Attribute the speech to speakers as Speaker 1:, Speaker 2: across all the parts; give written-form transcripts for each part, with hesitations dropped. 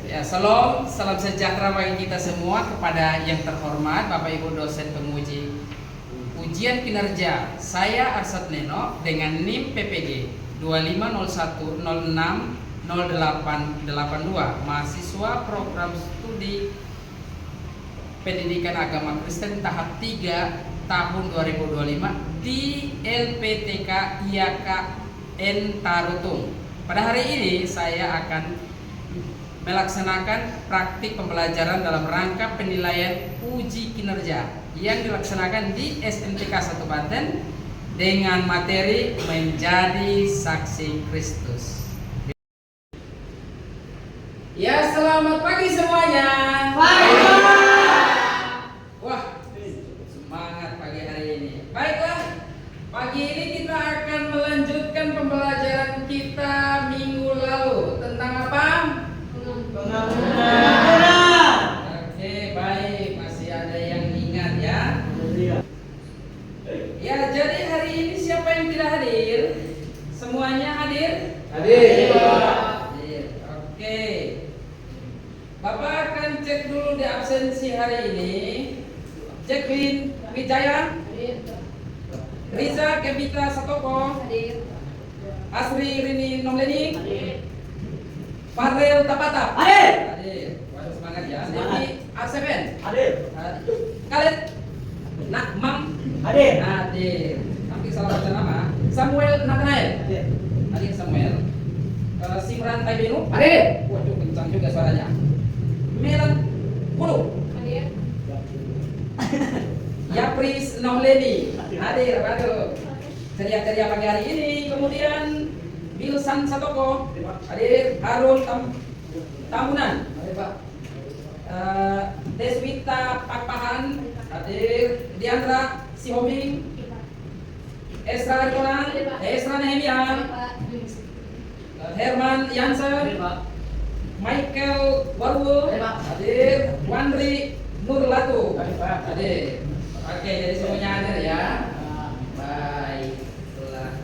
Speaker 1: Ya, salam sejahtera bagi kita semua, kepada yang terhormat Bapak Ibu dosen penguji ujian kinerja. Saya Arsad Neno dengan NIM PPG 2501060882, mahasiswa program studi Pendidikan Agama Kristen tahap 3 tahun 2025 di LPTK IAKN Tarutung. Pada hari ini saya akan melaksanakan praktik pembelajaran dalam rangka penilaian uji kinerja yang dilaksanakan di SMTK 1 Banten dengan materi menjadi saksi Kristus. Ya, selamat pagi semuanya.
Speaker 2: Pagi.
Speaker 1: Wah, semangat pagi hari ini. Baiklah, pagi ini kita akan melanjutkan pembelajaran kita minggu lalu tentang apa? Oke, baik, masih ada yang ingat ya? Ya, jadi hari ini siapa yang tidak hadir? Semuanya hadir?
Speaker 2: Hadir.
Speaker 1: Hadir. Oke. Bapak akan cek dulu di absensi hari ini. Jacqueline Wijaya, Riza Kevita Satoko, Asri Rini Nomleni, Farel Tapata.
Speaker 2: Hadir.
Speaker 1: Hadir. Waduh, semangat ya.
Speaker 2: Semangat.
Speaker 1: Devi Arseven.
Speaker 2: Hadir.
Speaker 1: Khalid Nakmam.
Speaker 2: Hadir.
Speaker 1: Hadir. Hampir salah baca nama. Samuel Nathanael.
Speaker 2: Hadir.
Speaker 1: Hadir Samuel. Simran Taibinu.
Speaker 2: Hadir.
Speaker 1: Waduh, kencang juga suaranya. Melan Kudu. Yapris Nomleni. Hadir. Waduh. Ceria-ceria pagi hari ini. Kemudian Bilsan Satoko. Hadir. Harun Tambunan. Hadir, Pak. Deswita Pakpahan. Hadir. Diandra Sihobing. Esra Konan. Esra Nehemia. Herman Yansen. Michael Warwo. Hadir. Wandri Nurlatu. Hadir. Oke, jadi semuanya hadir ya. Baiklah.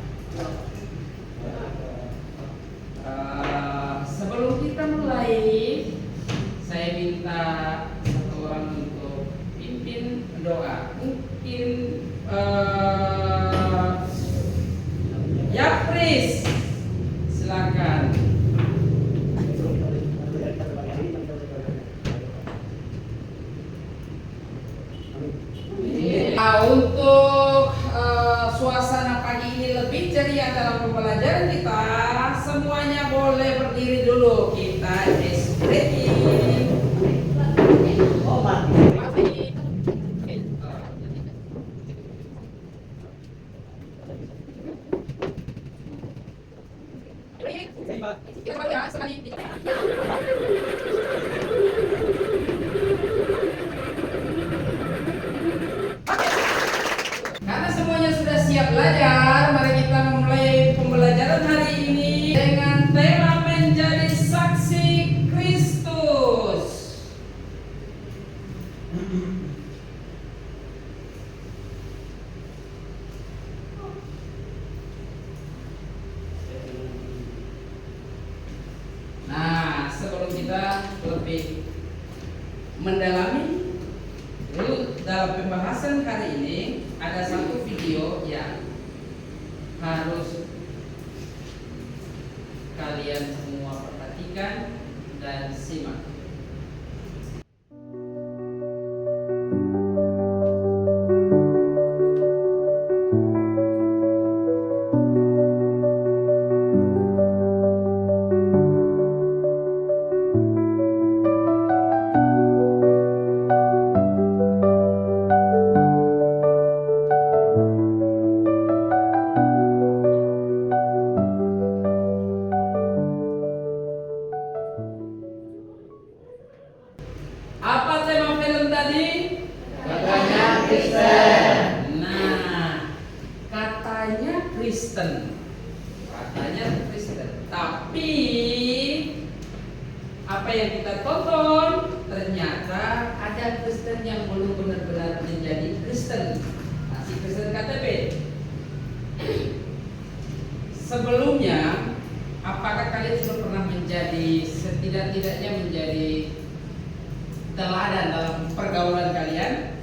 Speaker 1: Sebelum kita mulai, saya minta satu orang untuk pimpin doa. Mungkin Yapris, silakan. Untuk suasana pagi ini lebih ceria dalam pembelajaran kita, semuanya boleh berdiri dulu. Kita stretching.
Speaker 2: Oh, mati.
Speaker 1: Karena semuanya sudah siap belajar, mari kita memulai pembelajaran hari ini dengan tema menjadi saksi Kristus. Nah, sebelum kita lebih mendalami dulu dalam pembahasan hari ini, ada satu video yang harus kalian semua perhatikan dan simak. Apa tema film tadi?
Speaker 2: Katanya Kristen.
Speaker 1: Nah, katanya Kristen. Katanya Kristen. Tapi apa yang kita tonton, ternyata ada Kristen yang belum benar-benar menjadi Kristen. Nah, si Kristen KTP. Sebelumnya, apakah kalian sudah pernah menjadi menjadi setidak-tidaknya menjadi teladan dalam pergaulan kalian?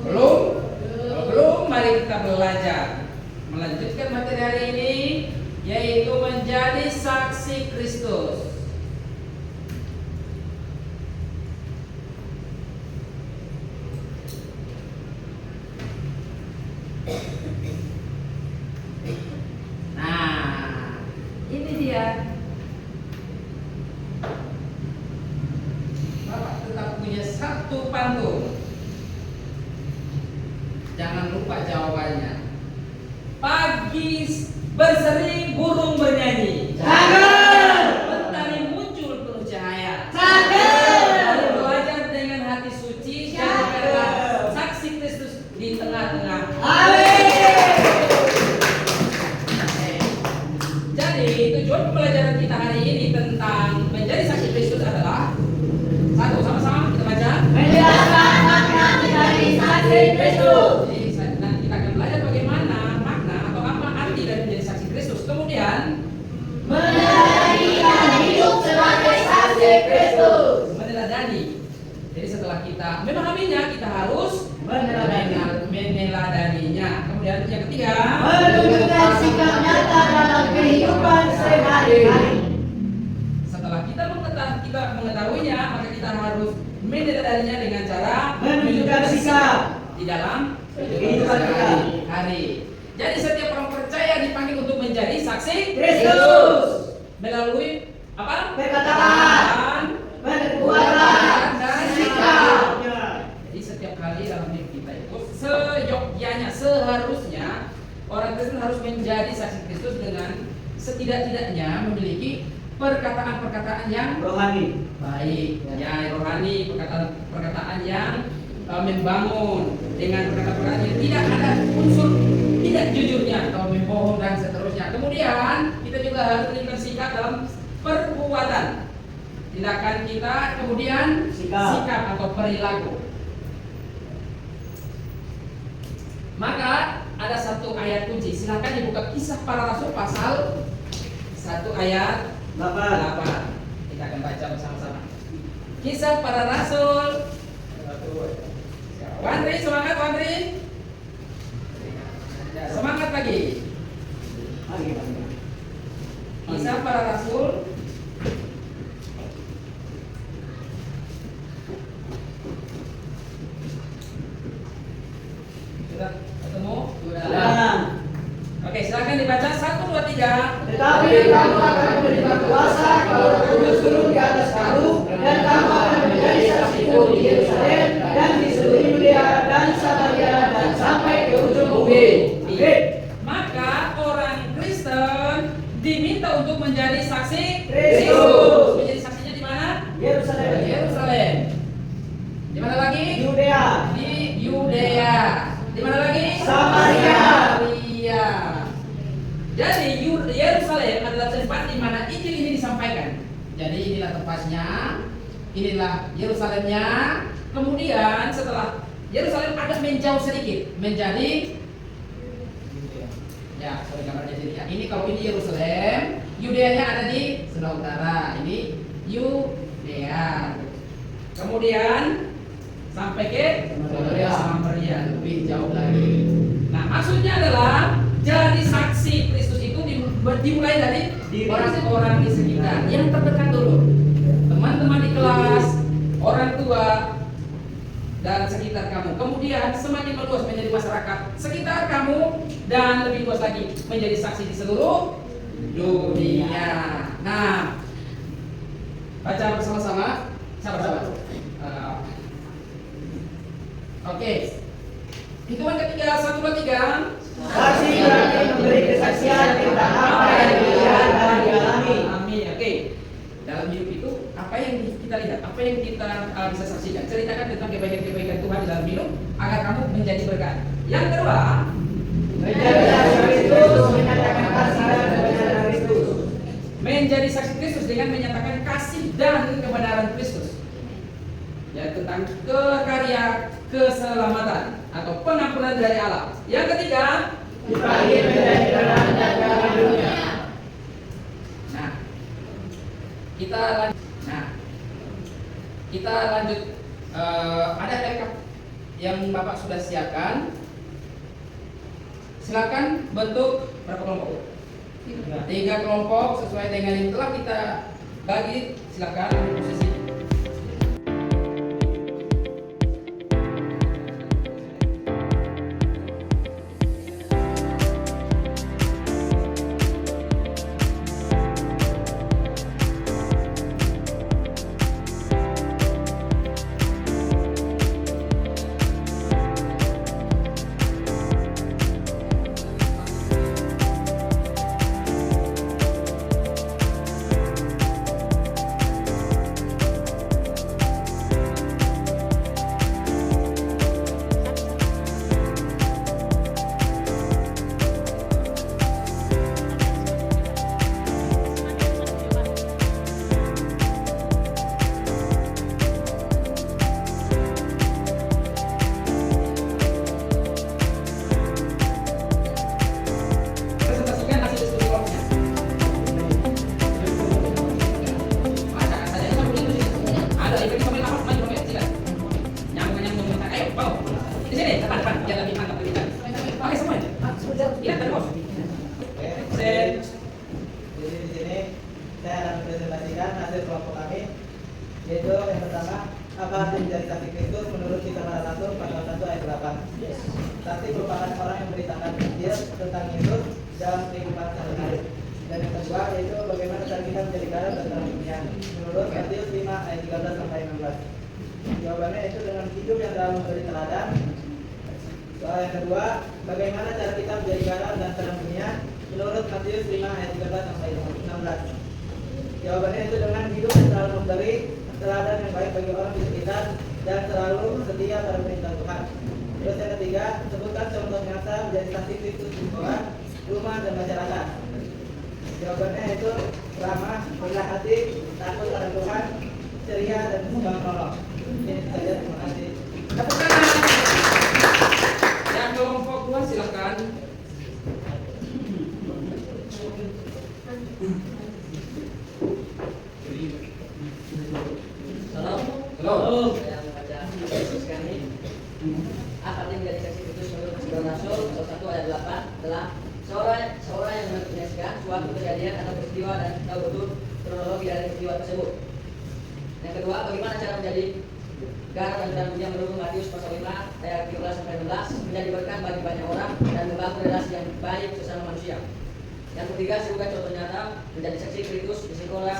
Speaker 1: Belum? Kalau belum, mari kita belajar melanjutkan materi hari ini, yaitu menjadi saksi Kristus. Nah, ini dia. Bapak tetap punya satu pantun. Jangan lupa jawabannya. Pagi berseri, burung bernyanyi.
Speaker 2: Cakep.
Speaker 1: Mentari muncul penuh cahaya.
Speaker 2: Cakep.
Speaker 1: Lalu belajar dengan hati suci. Jadikanlah saksi Kristus di tengah-tengah.
Speaker 2: Amin.
Speaker 1: Jadi tujuan pembelajaran kita hari ini tentang menjadi saksi Kristus adalah satu, sama-sama kita baca.
Speaker 2: Menjelaskan makna menjadi saksi Kristus.
Speaker 1: Jadi nanti kita akan belajar bagaimana makna atau apa arti dari menjadi saksi Kristus. Kemudian
Speaker 2: Menjadikan hidup sebagai saksi Kristus.
Speaker 1: meneladani. Jadi setelah kita memahaminya, kita harus meneladaninya. Kemudian yang ketiga,
Speaker 2: Menunjukkan sikap nyata dalam kehidupan sehari-hari.
Speaker 1: setelah kita mengetahuinya, maka kita harus meneladaninya dengan cara
Speaker 2: Menunjukkan sikap
Speaker 1: di dalam
Speaker 2: kehidupan kita.
Speaker 1: hari. Jadi setiap orang percaya dipanggil untuk menjadi saksi
Speaker 2: Kristus.
Speaker 1: melalui apa?
Speaker 2: Perkataan, perbuatan,
Speaker 1: dan
Speaker 2: sikap.
Speaker 1: Jadi setiap kali dalam hidup kita itu seyogyanya, seharusnya orang Kristen harus menjadi saksi Kristus dengan setidak-tidaknya memiliki perkataan-perkataan yang
Speaker 2: Rohani.
Speaker 1: baik, ya rohani, perkataan yang membangun, dengan perkataan yang tidak ada unsur tidak jujurnya atau membohong dan seterusnya. Kemudian kita juga harus menunjukkan sikap dalam perbuatan, tindakan kita, kemudian sikap atau perilaku. Maka ada satu ayat kunci. Silakan dibuka Kisah Para Rasul pasal 1 ayat 8. Kita akan baca bersama-sama. Kisah Para Rasul. Wandri, semangat Wandri. Semangat lagi. Kisah Para Rasul. Sudah ketemu?
Speaker 2: Sudah.
Speaker 1: Oke, silakan dibaca 1, 2, 3.
Speaker 2: Tetapi kamu akan menerima kuasa kalau Roh Kudus turun di atas kamu, dan kamu akan menjadi saksiku di Yerusalem dan di seluruh Yudea dan Samaria dan sampai ke ujung bumi. Amin.
Speaker 1: Maka orang Kristen diminta untuk menjadi saksi
Speaker 2: Kristus.
Speaker 1: Menjadi saksinya di mana?
Speaker 2: Yerusalem,
Speaker 1: Yerusalem. Di mana lagi?
Speaker 2: Yudea,
Speaker 1: Di Yudea. Di mana lagi?
Speaker 2: Samaria.
Speaker 1: Samaria. Jadi Yerusalem adalah tempat di mana Injil ini disampaikan. Jadi inilah tempatnya, inilah Yerusalemnya. Kemudian setelah Yerusalem agak menjauh sedikit menjadi ya, sorry gambarnya jadi ya. Ini kalau ini Yerusalem, Yudeanya ada di sebelah utara. Ini Yudea. Kemudian sampai ke Samaria, lebih jauh lagi. Nah, maksudnya adalah jadi saksi Kristus itu dimulai dari orang-orang di sekitar yang terdekat dulu, teman-teman di kelas, orang tua, dan sekitar kamu. Kemudian semakin meluas menjadi masyarakat sekitar kamu, dan lebih luas lagi menjadi saksi di seluruh dunia. Nah, baca bersama-sama, sahabat-sahabat. Oke. Hitungan ketiga, 1, 2, 3.
Speaker 2: Saksi berarti memberi kesaksian tentang apa yang dilihat dan dialami.
Speaker 1: Amin. Oke. Dalam hidup itu apa yang kita lihat, apa yang kita bisa saksikan. Ceritakan tentang kebaikan-kebaikan Tuhan di dalam hidup agar kamu menjadi berkat. Yang kedua,
Speaker 2: Menjadi saksi Kristus menyatakan kasih dan kebenaran Kristus.
Speaker 1: menjadi saksi Kristus dengan menyatakan kasih dan kebenaran Kristus. Ya, tentang karya keselamatan atau pengampunan dari Allah. Yang ketiga,
Speaker 2: Dipanggil menjadi terang dan terang dunia.
Speaker 1: nah, Kita lanjut. Nah, kita lanjut. Ada backup yang Bapak sudah siapkan. Silakan bentuk berapa kelompok? 3 kelompok sesuai dengan yang telah kita bagi. Silakan posisi. Presentasikan hasil diskusi kelompoknya. Bacakan saja. Ada ikut komen apa? Main komen silakan. Nyambung. Ayo, bawa. Di sini, depan, biar lebih mantap kita. Oke semua. Iya, terus. Sen.
Speaker 2: Jadi di sini saya akan presentasikan hasil kelompok kami, yaitu yang pertama, apa arti menjadi saksi Kristus menurut Kisah Para Rasul pasal 1 ayat 8. Saksi merupakan orang yang memberitakan Injil tentang Yesus dalam kehidupan sehari-hari. Dan yang kedua yaitu bagaimana cara kita menjadi garam dan terang dunia menurut Matius 5 ayat 13 sampai 16. Jawabannya itu dengan hidup yang dalam memberi teladan. Soal yang kedua, bagaimana cara kita menjadi garam dan terang dunia menurut Matius 5 ayat 13 sampai 16. Jawabannya itu dengan hidup yang selalu memberi teladan yang baik bagi orang di sekitar dan selalu setia pada perintah Tuhan. Terus yang ketiga, sebutkan contoh nyata menjadi saksi Kristus di sekolah, rumah dan masyarakat. Jawabannya itu ramah, rendah hati, takut pada Tuhan, ceria dan suka menolong. Ini saja, terima kasih.
Speaker 1: Tepuk tangan. Yang kelompok 2 silakan. Halo.
Speaker 3: Saya membaca Yesus kami. Apa arti menjadi saksi Kristus menurut Kisah Para Rasul pasal 1 ayat 8 adalah seorang yang menyaksikan suatu kejadian atau peristiwa dan tahu betul kronologi dari peristiwa tersebut. Yang kedua, bagaimana cara menjadi garam dan terang dunia menurut Matius pasal 5 ayat 13 sampai 16 menjadi berkat bagi banyak orang dan membangun relasi yang baik sesama manusia. Yang ketiga, sebutkan contoh nyata menjadi saksi Kristus di sekolah,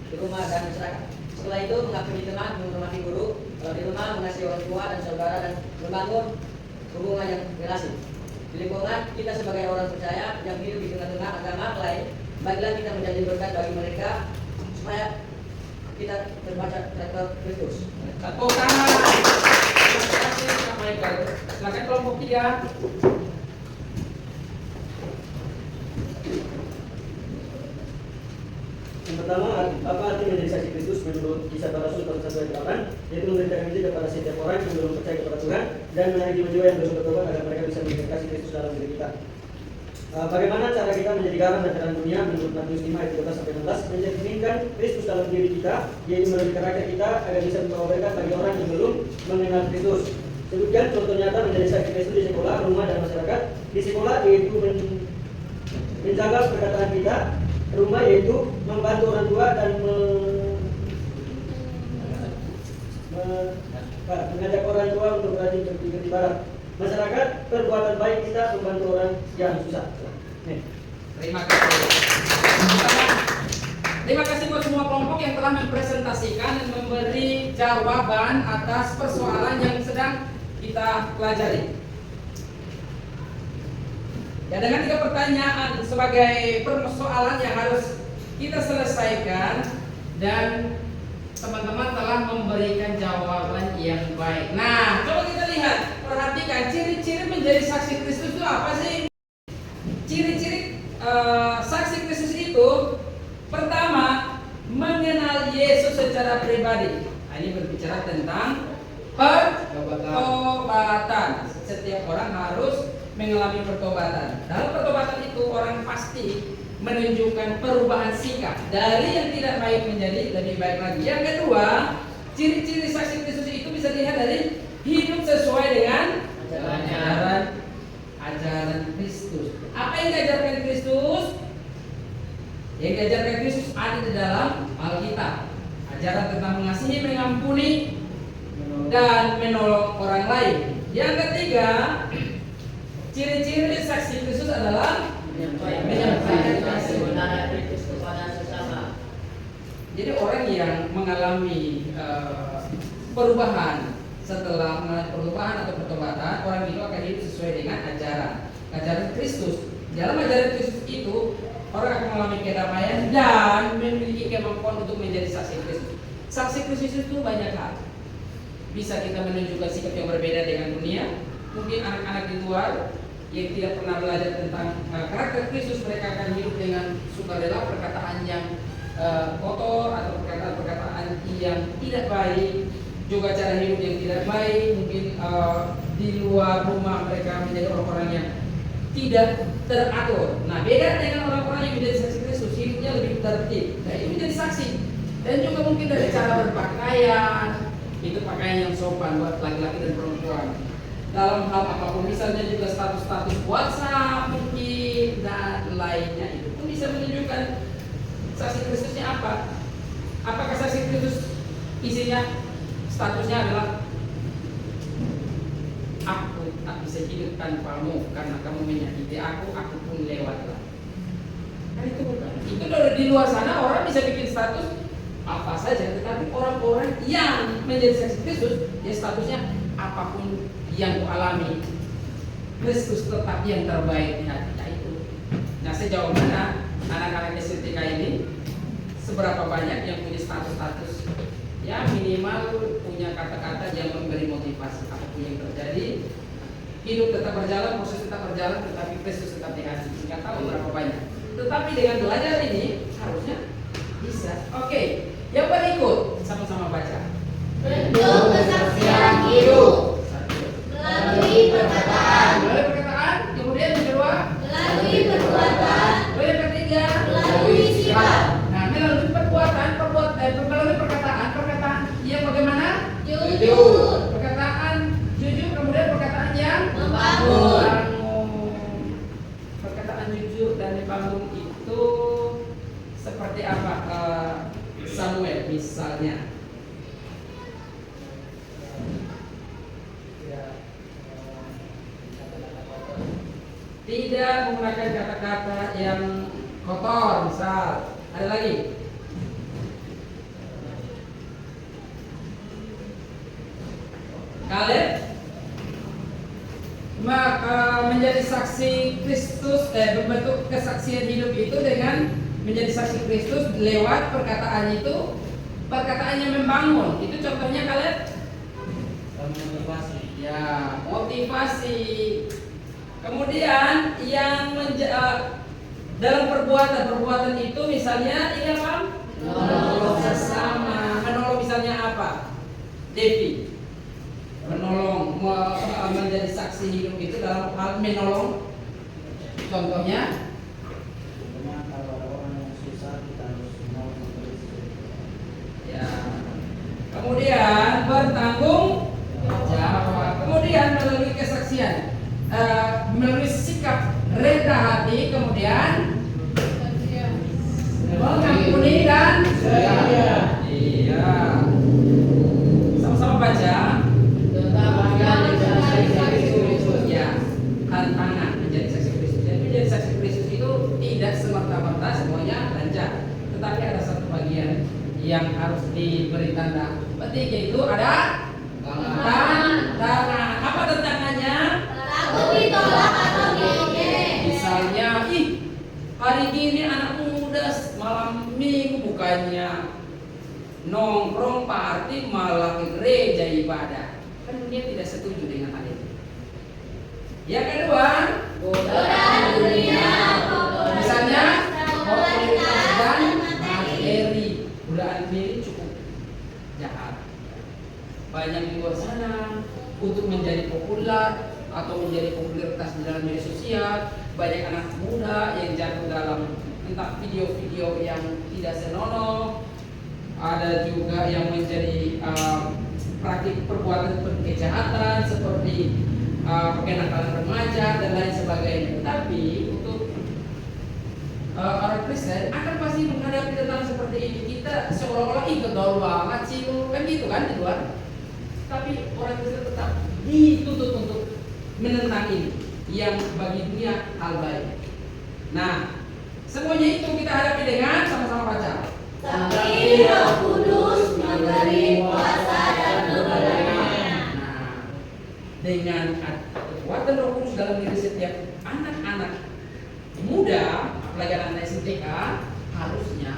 Speaker 3: di rumah dan masyarakat. Setelah itu mengakui teman, menghormati guru, kalau di rumah mengasihi orang tua dan saudara dan membangun hubungan yang relasi. Di lingkungan kita sebagai orang percaya yang hidup di tengah-tengah agama lain, baiklah kita menjadi berkat bagi mereka supaya kita terbaca karakter Kristus.
Speaker 1: Tepuk tangan. Terima kasih Pak Michael. Silakan kelompok 3.
Speaker 4: Yang pertama, apa arti menjadi saksi Kristus menurut Kisah Para Rasul pasal 1 ayat 8, yaitu memberitakan Injil kepada setiap orang yang belum percaya kepada Tuhan dan menarik jiwa-jiwa yang belum bertobat agar mereka bisa melihat kasih Kristus dalam diri kita. Bagaimana cara kita menjadi garam dan terang dunia menurut Matius 5 ayat 13 sampai 16, mencerminkan Kristus dalam diri kita, yaitu melalui karakter kita agar bisa membawa berkat bagi orang yang belum mengenal Kristus. Sebutkan contoh nyata menjadi saksi Kristus di sekolah, rumah dan masyarakat. Di sekolah yaitu menjaga perkataan kita, rumah yaitu membantu orang tua dan mengajak orang tua untuk rajin beribadah. Masyarakat, perbuatan baik kita membantu orang yang susah.
Speaker 1: Terima kasih. Terima kasih buat semua kelompok yang telah mempresentasikan dan memberi jawaban atas persoalan yang sedang kita pelajari. Ya, dengan 3 pertanyaan sebagai persoalan yang harus kita selesaikan dan teman-teman telah memberikan jawaban yang baik. Nah, coba kita lihat, perhatikan ciri-ciri menjadi saksi Kristus itu apa sih? Ciri-ciri saksi Kristus itu pertama, mengenal Yesus secara pribadi. Nah, ini berbicara tentang pertobatan. Setiap orang harus mengalami pertobatan. Dalam pertobatan itu orang pasti menunjukkan perubahan sikap dari yang tidak baik menjadi lebih baik lagi. Yang kedua, ciri-ciri saksi Kristus itu bisa dilihat dari hidup sesuai dengan ajaran Kristus. Apa yang diajarkan Kristus? Yang diajarkan Kristus ada di dalam Alkitab. Ajaran tentang mengasihi, mengampuni, dan menolong orang lain. Yang ketiga, ciri-ciri saksi Kristus adalah menyampaikan kasih
Speaker 3: kebenaran Kristus kepada sesama.
Speaker 1: Jadi orang yang mengalami perubahan, setelah mengalami perubahan atau pertobatan, orang itu akan hidup sesuai dengan ajaran Kristus. Dalam ajaran Kristus itu, orang akan mengalami kedamaian dan memiliki kemampuan untuk menjadi saksi Kristus. Saksi Kristus itu banyak hal. Bisa kita menunjukkan sikap yang berbeda dengan dunia. Mungkin anak-anak di luar yang tidak pernah belajar tentang karakter Kristus, mereka akan hidup dengan sukarela, perkataan yang kotor atau perkataan-perkataan yang tidak baik, juga cara hidup yang tidak baik. Mungkin di luar rumah mereka menjadi orang-orang yang tidak teratur. Nah, beda dengan orang-orang yang menjadi saksi Kristus, hidupnya lebih tertib. Nah, itu menjadi saksi. Dan juga mungkin dari cara berpakaian, itu pakaian yang sopan buat laki-laki dan perempuan. Dalam hal apapun, misalnya juga status-status WhatsApp mungkin dan lainnya, itu pun bisa menunjukkan saksi Kristusnya apa. Apakah saksi Kristus isinya statusnya adalah aku tak bisa hidup tanpamu karena kamu menyakiti aku pun lewatlah. Kan itu bukan. Itu di luar sana orang bisa bikin status apa saja, tetapi orang-orang yang menjadi saksi Kristus, ya statusnya apapun yang kualami, Kristus tetap yang terbaik di hatinya itu. Nah, sejauh mana anak-anak STK ini, seberapa banyak yang punya status-status, ya minimal punya kata-kata yang memberi motivasi apapun yang terjadi, hidup tetap berjalan, proses tetap berjalan, tetapi Kristus tetap di hati. Nggak tahu berapa banyak. Tetapi dengan belajar ini harusnya bisa. Oke. Yang berikut, sama-sama baca.
Speaker 5: Bentuk kesaksian hidup melalui perkataan,
Speaker 1: kemudian yang kedua,
Speaker 5: melalui perbuatan,
Speaker 1: yang ketiga,
Speaker 5: melalui sifat.
Speaker 1: Nah, melalui melalui perkataan yang bagaimana?
Speaker 5: Jujur,
Speaker 1: Perkataan jujur, kemudian perkataan yang
Speaker 5: membangun.
Speaker 1: Perkataan jujur dan dibangun itu seperti apa? Samuel misalnya, tidak menggunakan kata-kata yang kotor, misal. Ada lagi? Kaleb menjadi saksi Kristus, membentuk kesaksian hidup itu dengan menjadi saksi Kristus lewat perkataan itu, perkataan yang membangun. Itu contohnya Kaleb?
Speaker 4: Motivasi.
Speaker 1: Ya, motivasi. Kemudian yang dalam perbuatan itu misalnya ini apa? Menolong sesama. Menolong misalnya apa? Devi. Menolong, menjadi saksi hidup itu dalam hal menolong. Contohnya?
Speaker 4: Kalau ada orang yang susah, kita harus mau memberi.
Speaker 1: Ya. Kemudian bertanggung jawab. Kemudian melalui kesaksian, melalui sikap rendah hati, kemudian mengampuni dan iya. Sama-sama baca. Ya, tantangan menjadi saksi Kristus. Jadi menjadi saksi Kristus itu tidak semerta-merta semuanya lancar, tetapi ada satu bagian yang harus diberi tanda petik, yaitu ada tantangan. Apa tantangannya?
Speaker 5: Takut ditolak atau diejek.
Speaker 1: Misalnya, hari ini anak muda malam minggu bukannya nongkrong party malah ke gereja ibadah. Kan dia tidak setuju dengan hal itu. Yang kedua,
Speaker 5: Godaan dunia,
Speaker 1: misalnya
Speaker 5: popularitas,
Speaker 1: dan
Speaker 5: dan materi.
Speaker 1: godaan diri cukup jahat. Banyak di luar sana untuk menjadi populer atau menjadi popularitas di dalam media sosial, banyak anak muda yang jatuh dalam entah video-video yang tidak senonoh, ada juga yang menjadi praktik perbuatan kejahatan seperti kenakalan remaja dan lain sebagainya. Tapi untuk orang Kristen akan pasti menghadapi tentang seperti ini. Kita seolah-olah ikut gaul banget sih, kan gitu kan di luar. Tapi orang Kristen tetap dituntut untuk menentang ini yang bagi dunia hal baik. Nah, semuanya itu kita hadapi dengan sama-sama baca.
Speaker 5: Tapi Roh Kudus memberi kuasa dan kebenaran.
Speaker 1: Nah, dengan kekuatan Roh Kudus dalam diri setiap anak-anak muda, apalagi anak-anak SMTK, harusnya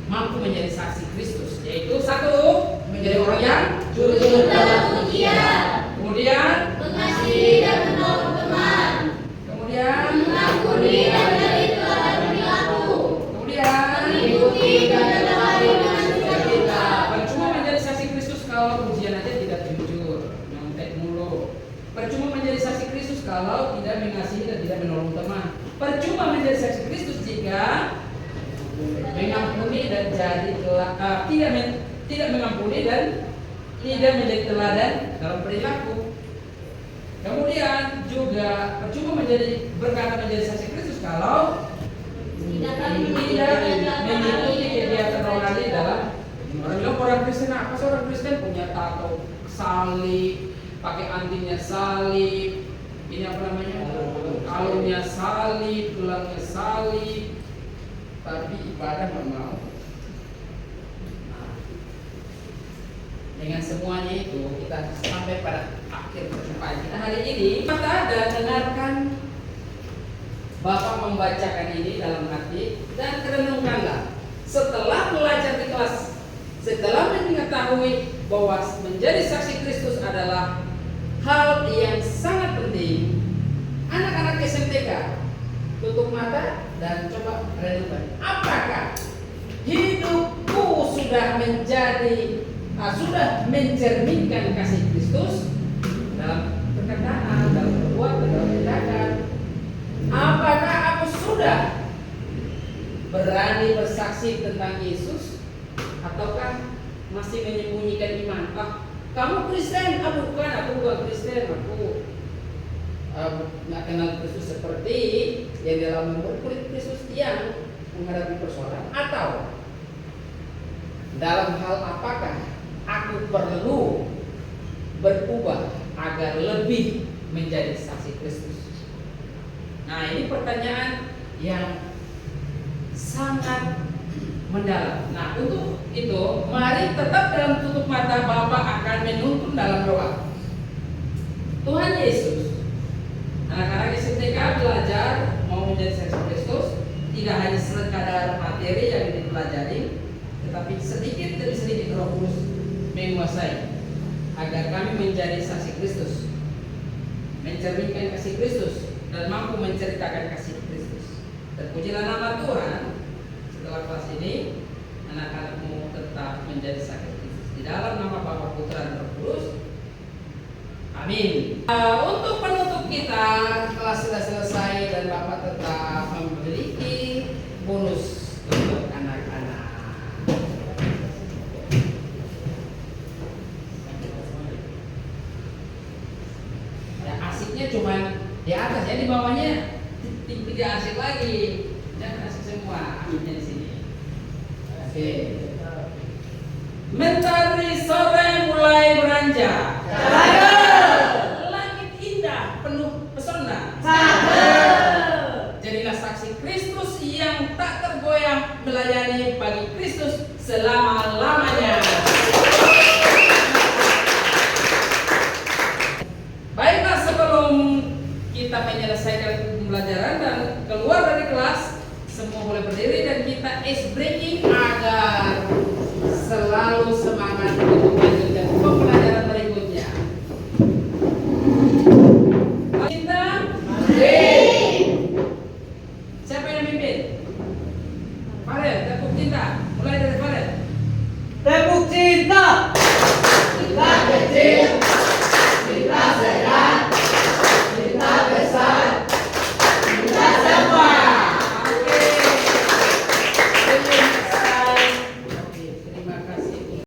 Speaker 1: mampu menjadi saksi Kristus. Yaitu satu, menjadi orang yang
Speaker 5: Jujur dalam ujian,
Speaker 1: kemudian
Speaker 5: mengasihi dan menolong teman,
Speaker 1: kemudian
Speaker 5: mengampuni dan menjadi teladan perilaku,
Speaker 1: kemudian
Speaker 5: mengikuti dan menemani dengan sukacita.
Speaker 1: percuma menjadi saksi Kristus kalau ujian aja tidak jujur, nyontek mulu. Percuma menjadi saksi Kristus kalau tidak mengasihi dan tidak menolong teman. Percuma menjadi saksi Kristus jika mengampuni dan tidak mengampuni dan tidak menjadi teladan dalam perilaku. Kemudian juga percuma berkata menjadi saksi Kristus kalau tidak mengikuti kegiatan rohani dalam. Orang bilang orang Kristen apa sih? Orang Kristen punya tato salib, pakai antingnya salib, ini apa namanya? Kalungnya salib, tulangnya salib, tapi ibadah nggak mau. Nah, dengan semuanya itu kita sampai pada akhir perjumpaan kita hari ini. Maka dan dengarkan Bapak membacakan ini dalam hati dan renungkanlah. Setelah belajar di kelas, setelah mengetahui bahwa menjadi saksi Kristus adalah hal yang sangat penting, anak-anak SMTK tutup mata dan coba renungkan. Apakah hidupku sudah mencerminkan kasih Kristus dalam perkataan, dalam perbuatan, dalam tindakan? Apakah aku sudah berani bersaksi tentang Yesus, ataukah masih menyembunyikan iman? Kamu Kristen? Aku bukan Kristen. Aku nggak kenal Kristus seperti yang dalam murid Kristus yang menghadapi persoalan. Atau dalam hal apakah aku perlu berubah agar lebih menjadi saksi Kristus? Nah, ini pertanyaan yang sangat mendalam. Nah, untuk itu mari tetap dalam tutup mata. Bapak akan menuntun dalam doa. Tuhan Yesus, anak-anak SMTK belajar mau menjadi saksi Kristus, tidak hanya sekadar materi yang dipelajari, tetapi sedikit demi sedikit Roh Kudus menguasai agar kami menjadi saksi Kristus, mencerminkan kasih Kristus dan mampu menceritakan kasih Kristus. Dan pujilah nama Tuhan, setelah kelas ini anak-anakmu tetap menjadi saksi Kristus. Di dalam nama Bapa, Putra dan Roh Kudus. Amin. Untuk penutup kita, kelas sudah selesai dan Bapak tetap memiliki bonus untuk anak-anak. Ya, asiknya cuma di atas, ya di bawahnya tidak asik lagi. Jangan asik semua, asiknya di sini. Oke. Mentari sore mulai beranjak. Langit indah penuh pesona. Jadilah saksi Kristus yang tak tergoyah melayani bagi Kristus selama-lamanya. Baiklah, sebelum kita menyelesaikan pembelajaran dan keluar dari kelas, semua boleh berdiri dan kita ice breaking agar selalu semangat untuk